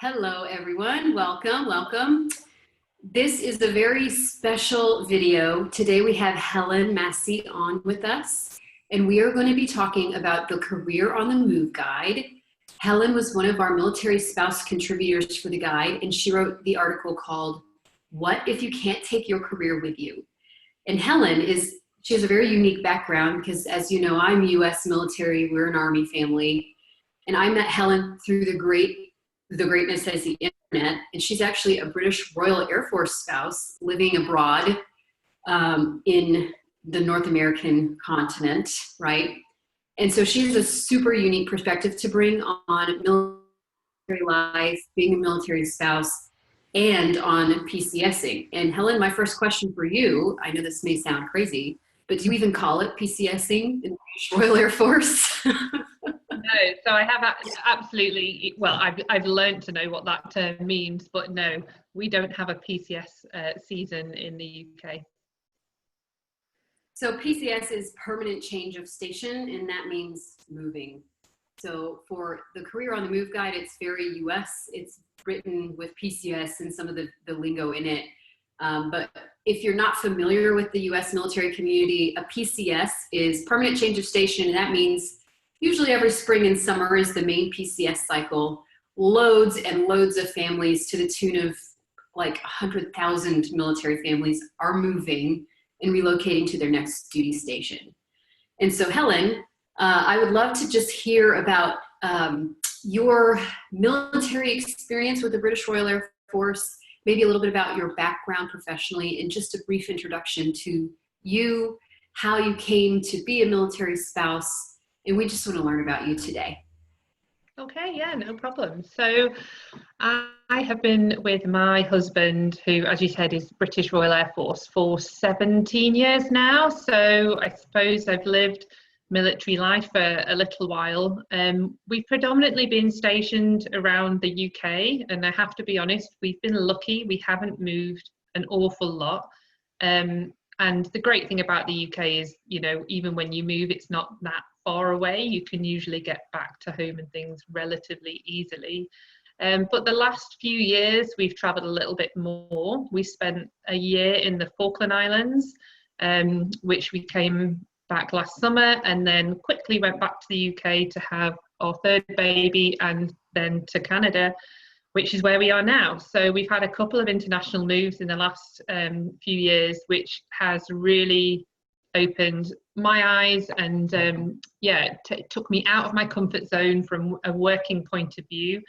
Hello, everyone. Welcome, welcome. This is a very special video. Today we have Helen Massy on with us, and we are going to be talking about the Career on the Move guide. Helen was one of our military spouse contributors for the guide, and she wrote the article called, "What If You Can't Take Your Career With You?" And she has a very unique background because, as you know, I'm U.S. military, we're an Army family, and I met Helen through the greatness that is the internet, and she's actually a British Royal Air Force spouse living abroad in the North American continent, right? And so she has a super unique perspective to bring on military life, being a military spouse, and on PCSing. And Helen, my first question for you, I know this may sound crazy, but do you even call it PCSing in the British Royal Air Force? No, so I have absolutely, well, I've learned to know what that term means, but no, we don't have a PCS season in the UK. So PCS is permanent change of station, and that means moving. So for the Career on the Move guide, it's very US. It's written with PCS and some of the lingo in it. But if you're not familiar with the US military community, a PCS is permanent change of station, and that means usually every spring and summer is the main PCS cycle. Loads and loads of families, to the tune of like 100,000 military families, are moving and relocating to their next duty station. And so Helen, I would love to just hear about your military experience with the British Royal Air Force, maybe a little bit about your background professionally, and just a brief introduction to you, how you came to be a military spouse, and we just want to learn about you today. Okay, yeah, no problem. So I have been with my husband, who, as you said, is British Royal Air Force, for 17 years now. So I suppose I've lived military life for a little while. We've predominantly been stationed around the UK, and I have to be honest, we've been lucky. We haven't moved an awful lot. And the great thing about the UK is, you know, even when you move, it's not that far away. You can usually get back to home and things relatively easily. But the last few years, we've traveled a little bit more. We spent a year in the Falkland Islands, which we came back last summer, and then quickly went back to the UK to have our third baby, and then to Canada, which is where we are now. So we've had a couple of international moves in the last few years, which has really opened my eyes, and it took me out of my comfort zone from a working point of view.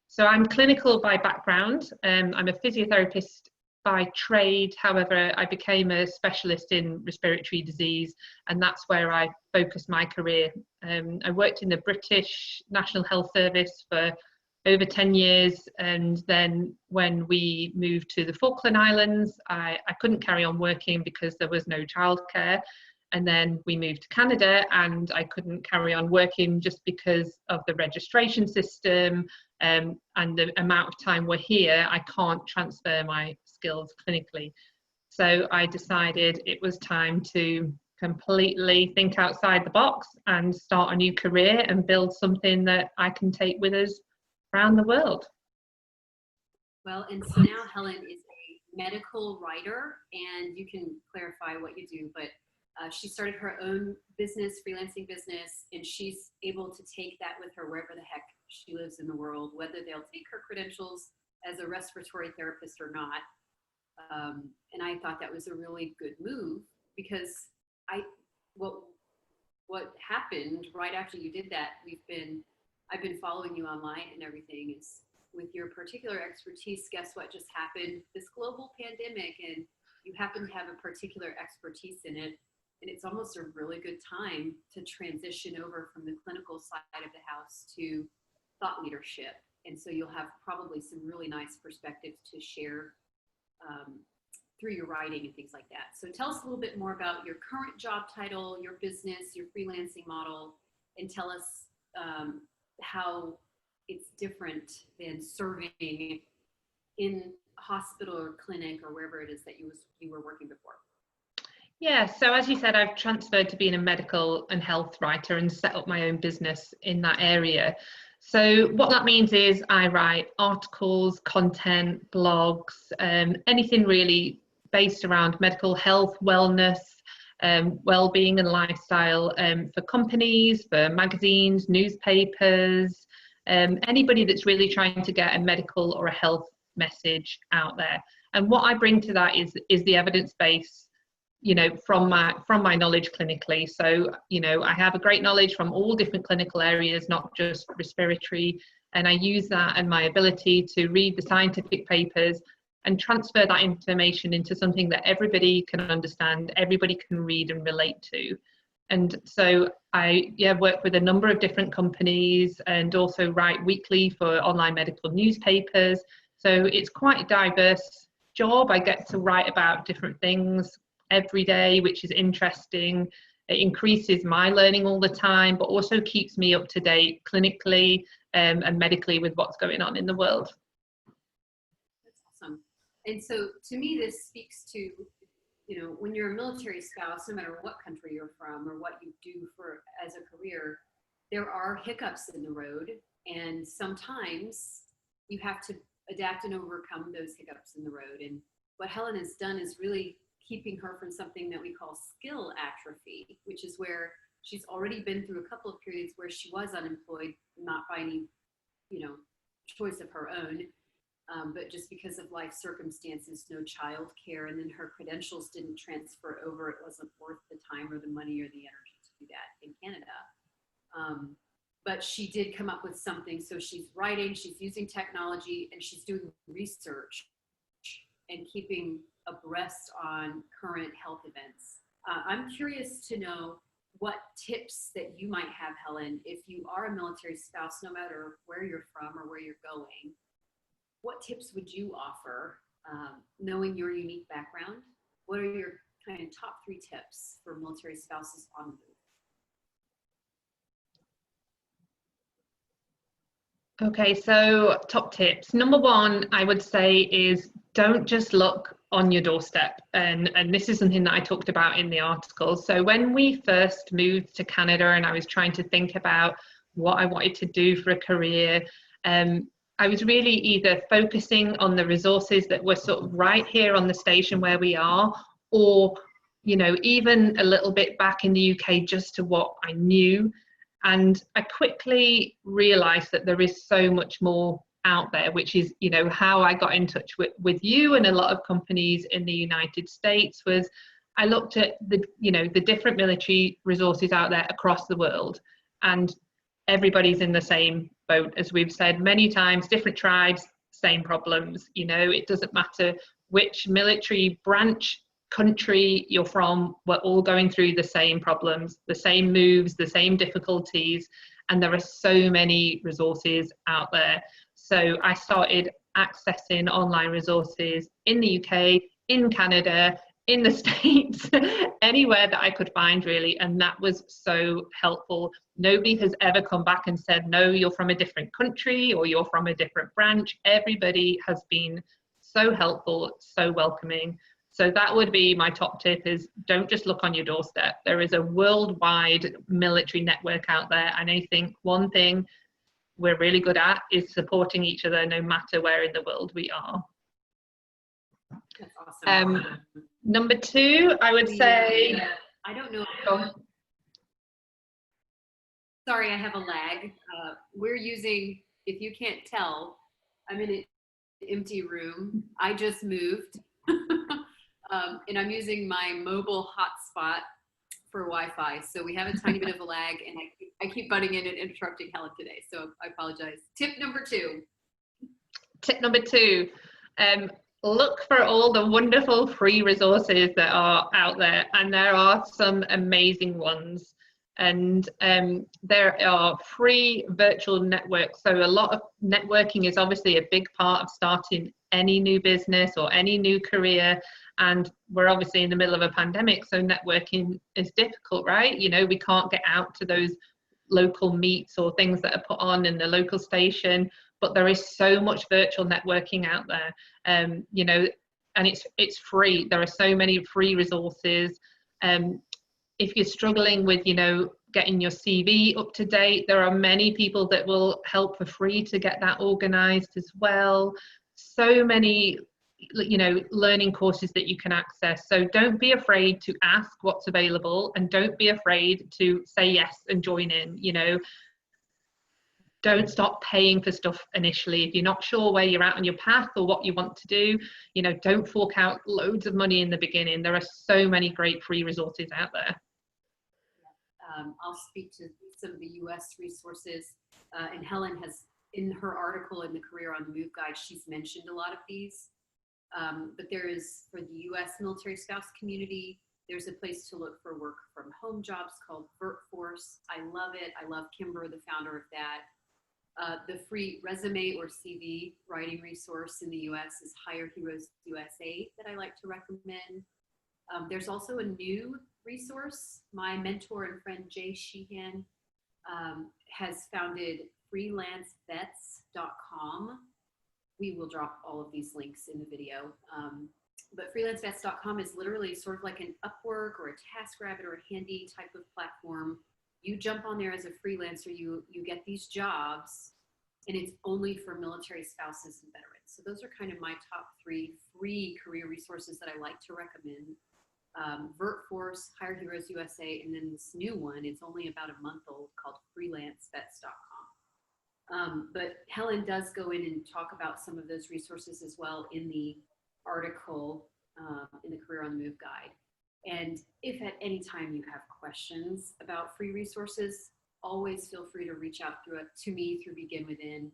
So I'm clinical by background. I'm a physiotherapist by trade. However, I became a specialist in respiratory disease, and that's where I focused my career. I worked in the British National Health Service for over 10 years, and then when we moved to the Falkland Islands, I couldn't carry on working because there was no childcare. And then we moved to Canada, and I couldn't carry on working just because of the registration system and the amount of time we're here. I can't transfer my skills clinically. So I decided it was time to completely think outside the box and start a new career and build something that I can take with us around the world. Well, and so now Helen is a medical writer, and you can clarify what you do, but she started her own business, freelancing business, and she's able to take that with her wherever the heck she lives in the world, whether they'll take her credentials as a respiratory therapist or not. And I thought that was a really good move, because what happened right after you did that, I've been following you online and everything, is with your particular expertise. Guess what just happened? This global pandemic, and you happen to have a particular expertise in it. And it's almost a really good time to transition over from the clinical side of the house to thought leadership. And so you'll have probably some really nice perspectives to share through your writing and things like that. So tell us a little bit more about your current job title, your business, your freelancing model, and tell us how it's different than serving in a hospital or clinic or wherever it is that you were working before. Yeah, so as you said, I've transferred to being a medical and health writer and set up my own business in that area. So what that means is I write articles, content, blogs, anything really based around medical health, wellness, well-being and lifestyle, for companies, for magazines, newspapers, anybody that's really trying to get a medical or a health message out there. And what I bring to that is the evidence base, you know, from my knowledge clinically. So, you know, I have a great knowledge from all different clinical areas, not just respiratory, and I use that and my ability to read the scientific papers and transfer that information into something that everybody can understand, everybody can read and relate to. And so I work with a number of different companies and also write weekly for online medical newspapers. So it's quite a diverse job. I get to write about different things every day, which is interesting. It increases my learning all the time, but also keeps me up to date clinically and medically with what's going on in the world. That's awesome. And so to me, this speaks to, you know, when you're a military spouse, no matter what country you're from or what you do for as a career, there are hiccups in the road, and sometimes you have to adapt and overcome those hiccups in the road. And what Helen has done is really keeping her from something that we call skill atrophy, which is where she's already been through a couple of periods where she was unemployed, not by any, you know, choice of her own, but just because of life circumstances, no child care, and then her credentials didn't transfer over. It wasn't worth the time or the money or the energy to do that in Canada. But she did come up with something. So she's writing, she's using technology, and she's doing research and keeping abreast on current health events. I'm curious to know what tips that you might have, Helen, if you are a military spouse, no matter where you're from or where you're going. What tips would you offer, knowing your unique background? What are your kind of top 3 tips for military spouses on the move? Okay, so top tips. Number 1, I would say, is don't just look on your doorstep. And this is something that I talked about in the article. So when we first moved to Canada and I was trying to think about what I wanted to do for a career, I was really either focusing on the resources that were sort of right here on the station where we are, or, you know, even a little bit back in the UK just to what I knew. And I quickly realized that there is so much more out there, which is, you know, how I got in touch with you and a lot of companies in the United States. Was I looked at the, you know, the different military resources out there across the world, and everybody's in the same boat, as we've said many times, different tribes, same problems. You know, it doesn't matter which military branch, country you're from, we're all going through the same problems, the same moves, the same difficulties, and there are so many resources out there. So I started accessing online resources in the UK, in Canada, in the States, anywhere that I could find, really, and that was so helpful. Nobody has ever come back and said, no, you're from a different country or you're from a different branch. Everybody has been so helpful, so welcoming. So that would be my top tip, is don't just look on your doorstep. There is a worldwide military network out there, and I think one thing we're really good at is supporting each other no matter where in the world we are. That's awesome. Number 2, I would say, I don't know. oh. Sorry, I have a lag. We're using, if you can't tell, I'm in an empty room. I just moved. And I'm using my mobile hotspot for Wi-Fi. So we have a tiny bit of a lag, and I keep butting in and interrupting Helen today. So I apologize. Tip number 2. Tip number 2, look for all the wonderful free resources that are out there, and there are some amazing ones. And there are free virtual networks. So a lot of networking is obviously a big part of starting any new business or any new career. And we're obviously in the middle of a pandemic, so networking is difficult, right? You know, we can't get out to those local meets or things that are put on in the local station, but there is so much virtual networking out there, you know, and it's free. There are so many free resources. If you're struggling with, you know, getting your CV up to date. There are many people that will help for free to get that organized as well. So many, you know, learning courses that you can access. So don't be afraid to ask what's available, and don't be afraid to say yes and join in. You know, don't stop paying for stuff initially. If you're not sure where you're at on your path or what you want to do, you know, don't fork out loads of money in the beginning. There are so many great free resources out there. I'll speak to some of the US resources, and Helen has, in her article in the Career on the Move guide, she's mentioned a lot of these. But there is, for the US military spouse community, there's a place to look for work from home jobs called VertForce. I love it. I love Kimber, the founder of that. The free resume or CV writing resource in the US is Hire Heroes USA that I like to recommend. There's also a new resource. My mentor and friend Jay Sheehan has founded freelancevets.com. We will drop all of these links in the video. But freelancevets.com is literally sort of like an Upwork or a TaskRabbit or a Handy type of platform. You jump on there as a freelancer, you get these jobs, and it's only for military spouses and veterans. So those are kind of my top 3 free career resources that I like to recommend. VertForce, Hire Heroes USA, and then this new one, it's only about a month old, called freelancevets.com. But Helen does go in and talk about some of those resources as well in the article, in the Career on the Move guide. And if at any time you have questions about free resources, always feel free to reach out to me through Begin Within,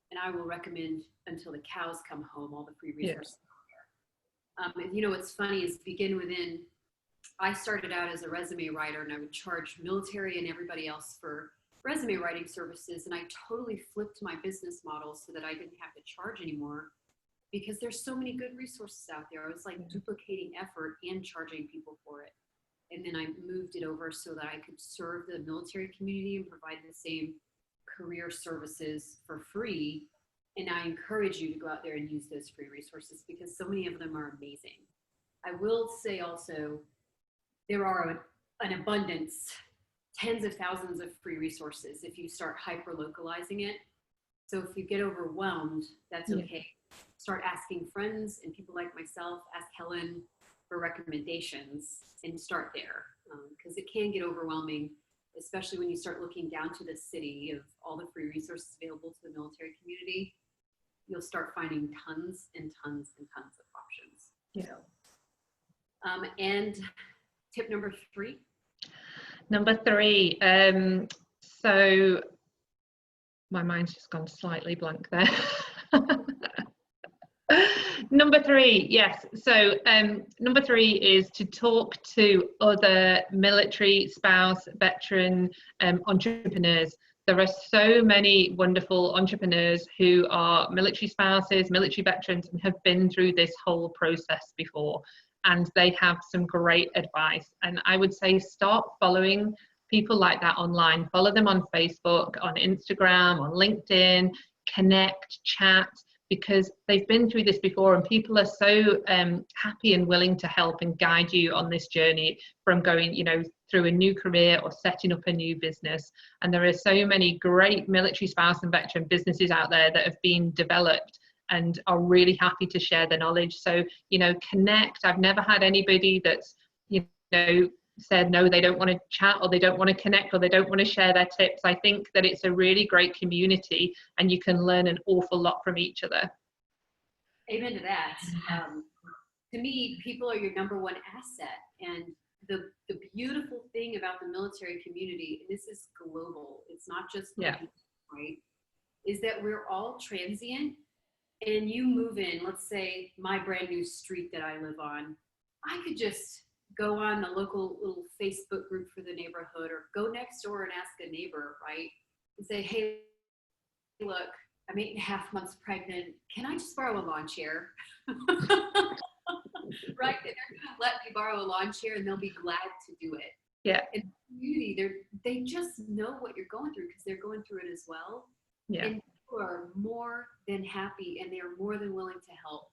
and I will recommend until the cows come home all the free resources. Yeah. And you know, what's funny is Begin Within, I started out as a resume writer, and I would charge military and everybody else for resume writing services. And I totally flipped my business model so that I didn't have to charge anymore, because there's so many good resources out there. I was like duplicating effort and charging people for it. And then I moved it over so that I could serve the military community and provide the same career services for free. And I encourage you to go out there and use those free resources, because so many of them are amazing. I will say also, there are an abundance, tens of thousands of free resources if you start hyper-localizing it. So if you get overwhelmed, that's okay. Start asking friends and people like myself, ask Helen for recommendations, and start there. Because it can get overwhelming, especially when you start looking down to the city of all the free resources available to the military community. You'll start finding tons and tons and tons of options. Yeah. And tip number 3. Number 3. So my mind's just gone slightly blank there. Number 3, yes. So number 3 is to talk to other military spouse, veteran entrepreneurs. There are so many wonderful entrepreneurs who are military spouses, military veterans, and have been through this whole process before, and they have some great advice. And I would say start following people like that online. Follow them on Facebook, on Instagram, on LinkedIn, connect, chat, because they've been through this before, and people are so happy and willing to help and guide you on this journey from going, you know, through a new career or setting up a new business. And there are so many great military spouse and veteran businesses out there that have been developed and are really happy to share their knowledge. So, you know, connect. I've never had anybody that's, you know, said no, they don't want to chat, or they don't want to connect, or they don't want to share their tips. I think that it's a really great community, and you can learn an awful lot from each other. Amen to that. To me, people are your number one asset. And the beautiful thing about the military community, and this is global, it's not just right, is that we're all transient. And you move in, let's say my brand new street that I live on, I could just go on the local little Facebook group for the neighborhood, or go next door and ask a neighbor, right? And say, hey, look, I'm 8.5 months pregnant. Can I just borrow a lawn chair? Right? And they're going to let me borrow a lawn chair, and they'll be glad to do it. Yeah. And the community, they just know what you're going through, because they're going through it as well. Yeah. And people are more than happy, and they're more than willing to help.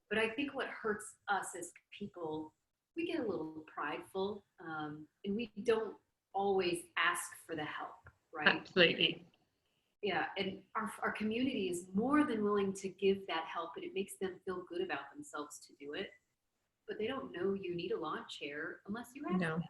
But I think what hurts us as people, we get a little prideful, and we don't always ask for the help, right? Absolutely. Yeah, and our community is more than willing to give that help, and it makes them feel good about themselves to do it. But they don't know you need a lawn chair unless you ask No. them.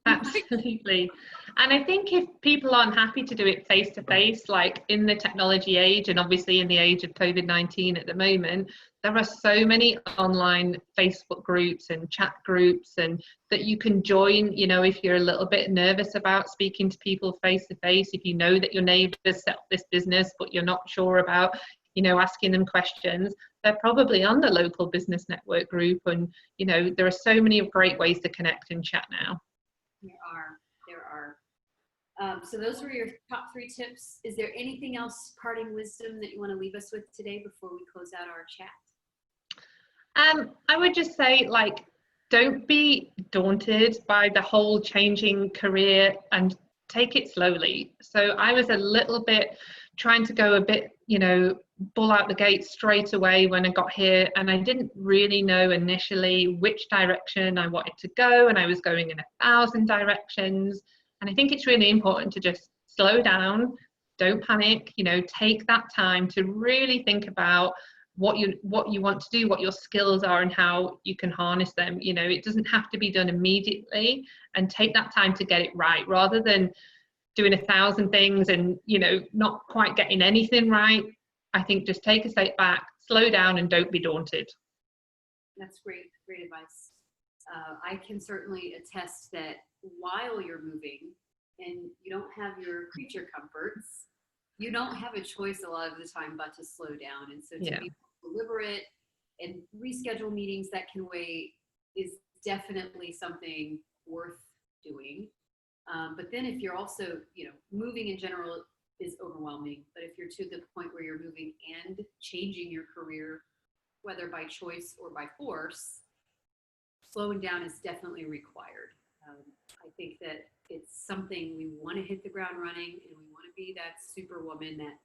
Absolutely. And I think if people aren't happy to do it face to face, like in the technology age, and obviously in the age of COVID-19 at the moment, there are so many online Facebook groups and chat groups and that you can join, you know, if you're a little bit nervous about speaking to people face to face, if you know that your neighbors set up this business, but you're not sure about, you know, asking them questions, they're probably on the local business network group. And, you know, there are so many great ways to connect and chat now. There are. So those were your top 3 tips. Is there anything else, parting wisdom, that you want to leave us with today before we close out our chat? I would just say, like, don't be daunted by the whole changing career and take it slowly. So I was a little bit trying to go a bit, you know, bull out the gate straight away when I got here, and I didn't really know initially which direction I wanted to go, and I was going in 1,000 directions. And I think it's really important to just slow down, don't panic, you know, take that time to really think about what you want to do, what your skills are, and how you can harness them. You know, it doesn't have to be done immediately, and take that time to get it right, rather than doing 1,000 things and, you know, not quite getting anything right. I think just take a step back, slow down, and don't be daunted. That's great advice. I can certainly attest that while you're moving and you don't have your creature comforts, you don't have a choice a lot of the time but to slow down. And so to be deliberate and reschedule meetings that can wait is definitely something worth doing. But then if you're also, you know, moving in general is overwhelming, but if you're to the point where you're moving and changing your career, whether by choice or by force, slowing down is definitely required. I think that it's something we want to hit the ground running, and we want to be that superwoman that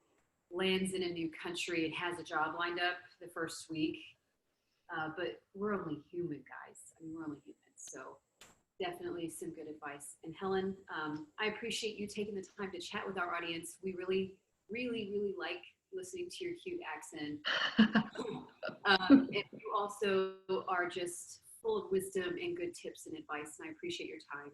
lands in a new country and has a job lined up the first week. But we're only human, guys. I mean, we're only human. So definitely some good advice. And Helen, I appreciate you taking the time to chat with our audience. We really, really, really like listening to your cute accent. And you also are just full of wisdom and good tips and advice, and I appreciate your time.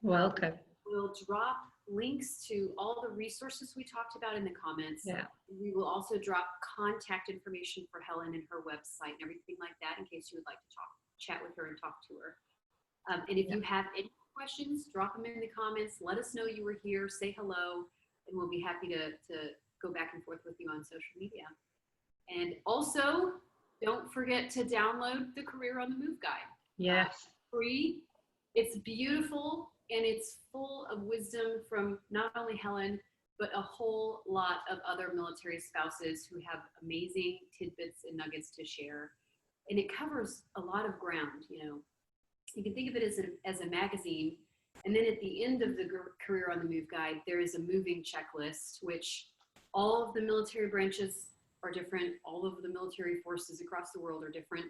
Welcome. We'll drop links to all the resources we talked about in the comments. Yeah. We will also drop contact information for Helen and her website and everything like that in case you would like to chat with her and talk to her. And if you have any questions, drop them in the comments. Let us know you were here. Say hello, and we'll be happy to go back and forth with you on social media. And also, don't forget to download the Career on the Move guide. Yes. Free. It's beautiful, and it's full of wisdom from not only Helen, but a whole lot of other military spouses who have amazing tidbits and nuggets to share. And it covers a lot of ground, you know. You can think of it as a magazine, and then at the end of the Career on the Move guide, there is a moving checklist, which all of the military branches are different. All of the military forces across the world are different.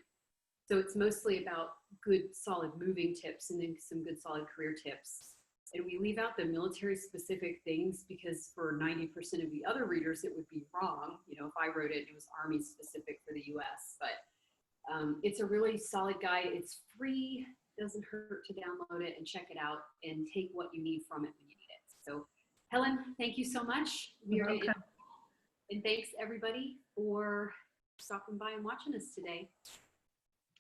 So it's mostly about good, solid moving tips and then some good, solid career tips. And we leave out the military specific things because for 90% of the other readers, it would be wrong. You know, if I wrote it, it was Army specific for the US, but it's a really solid guide. It's free. Doesn't hurt to download it and check it out and take what you need from it when you need it. So Helen, thank you so much. And thanks everybody for stopping by and watching us today.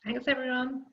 Thanks everyone.